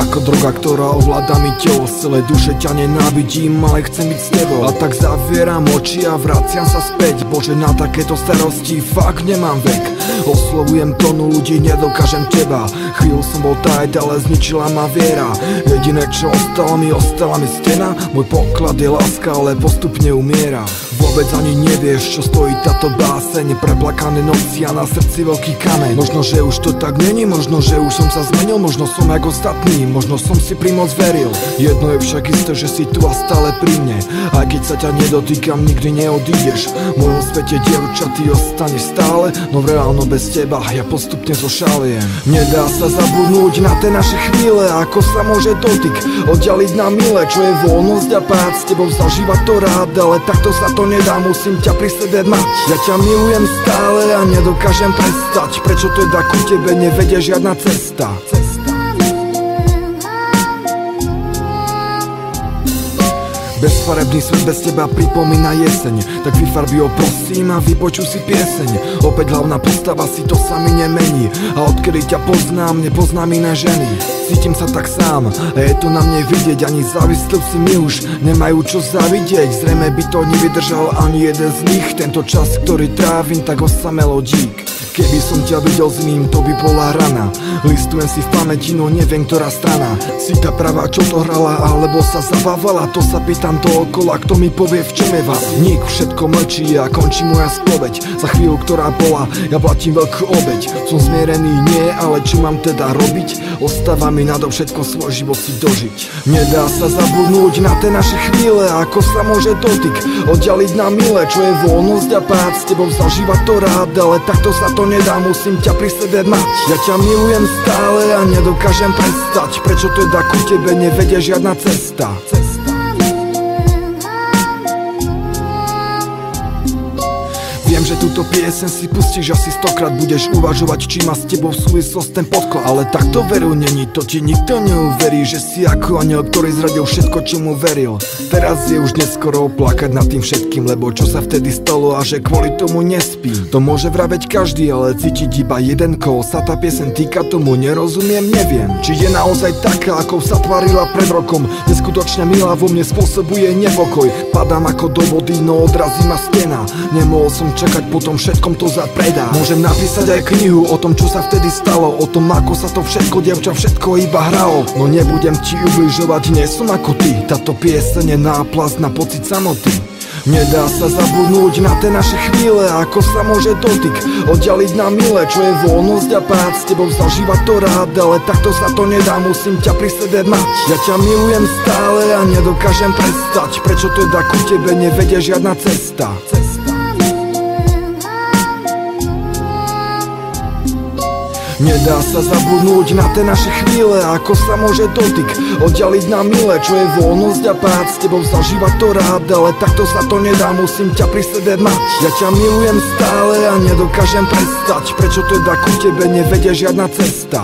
ako droga, ktorá ovláda mi telo. Z celej duše ťa nenávidím, ale chcem byť s tebou. A tak zavieram oči a vraciam sa späť. Bože, na takéto starosti fakt nemám vek. Oslovujem tonu ľudí, nedokážem teba. Chvíľu som bol tajt, ale zničila ma viera. Jediné čo ostala mi stena. Môj poklad je láska, ale postupne umiera. Vôbec ani nevieš, čo stojí táto báseň. Preplakané noci a na srdci veľký kameň. Možno, že už to tak není, možno, že už som sa zmenil. Možno som jak ostatný, možno som si pri moc veril. Jedno je však isté, že si tu a stále pri mne. Aj keď sa ťa nedotýkam, nikdy neodídeš. V mojom svete, dievča, ty ostaneš stále. No v reálno bez teba ja postupne zošaliem. Nedá sa zabudnúť na tie naše chvíle. Ako sa môže dotyk oddialiť na mile. Čo je voľnosť a pád, s tebou zažívať to rád. Ale takto sa to nedá, musím ťa pri sebe mať. Ja ťa milujem stále a nedokážem prestať. Prečo teda ku tebe nevedie žiadna cesta? Bezfarebný svet bez teba pripomína jeseň. Tak vyfarbi ho prosím a vypočuj si pieseň. Opäť hlavná postava, si to sa mi nemení. A odkedy ťa poznám, nepoznám iné ženy. Cítim sa tak sám a je to na mne vidieť. Ani závislivci mi už nemajú čo zavidieť. Zrejme by to nevydržal ani jeden z nich. Tento čas, ktorý trávim, tak osamelo dík. Keby som ťa videl s ním, to by bola rana. Listujem si v pamäti, no neviem ktorá strana. Si tá pravá, čo to hrala, alebo sa zabávala. To sa pýtam dookola, kto mi povie v čom je vás. Nik, všetko mlčí a končí moja spoveď. Za chvíľu, ktorá bola, ja platím veľkú obeť. Som zmierený, nie, ale čo mám teda robiť? Ostáva mi nadovšetko svoj život si dožiť. Nedá sa zabudnúť na tie naše chvíle. Ako sa môže dotyk oddialiť na mile. Čo je voľnosť a pád, s tebou zažívať to rád. Ale takto sa to nedá, musím ťa pri sebe mať. Ja ťa milujem stále a nedokážem prestať. Prečo teda ku tebe nevedie žiadna cesta? Viem, že túto pieseň si pustíš asi 100-krát. Budeš uvažovať, či má s tebou súvislosť ten podklad. Ale takto veru není, to ti nikto neuverí. Že si ako aniel, ktorý zradil všetko, čo mu veril. Teraz je už neskoro plakať nad tým všetkým. Lebo čo sa vtedy stalo a že kvôli tomu nespím. To môže vraveť každý, ale cítiť iba jeden. Koho sa tá pieseň týka, tomu nerozumiem, neviem. Či je naozaj taká, ako sa tvarila pred rokom. Neskutočne milá, vo mne spôsobuje nepokoj. Padám ako do vody, no odrazí ma stena. Nemohol som čakať, po tom všetkom to zapredá. Môžem napísať aj knihu o tom, čo sa vtedy stalo. O tom, ako sa to všetko, dievča, všetko iba hralo. No nebudem ti ubližovať, nie som ako ty. Táto pieseň je náplast na pocit samoty. Nedá sa zabudnúť na tie naše chvíle. Ako sa môže dotyk oddialiť na mile. Čo je voľnosť a pád, s tebou zažívať to rád. Ale takto sa to nedá, musím ťa pri sebe mať. Ja ťa milujem stále a nedokážem prestať. Prečo teda ku tebe nevedie žiadna cesta? Nedá sa zabudnúť na tie naše chvíle. Ako sa môže dotyk oddialiť na mile. Čo je voľnosť a pád, s tebou zažívať to rád. Ale takto sa to nedá, musím ťa pri sebe mať. Ja ťa milujem stále a nedokážem prestať. Prečo teda ku tebe nevedie žiadna cesta?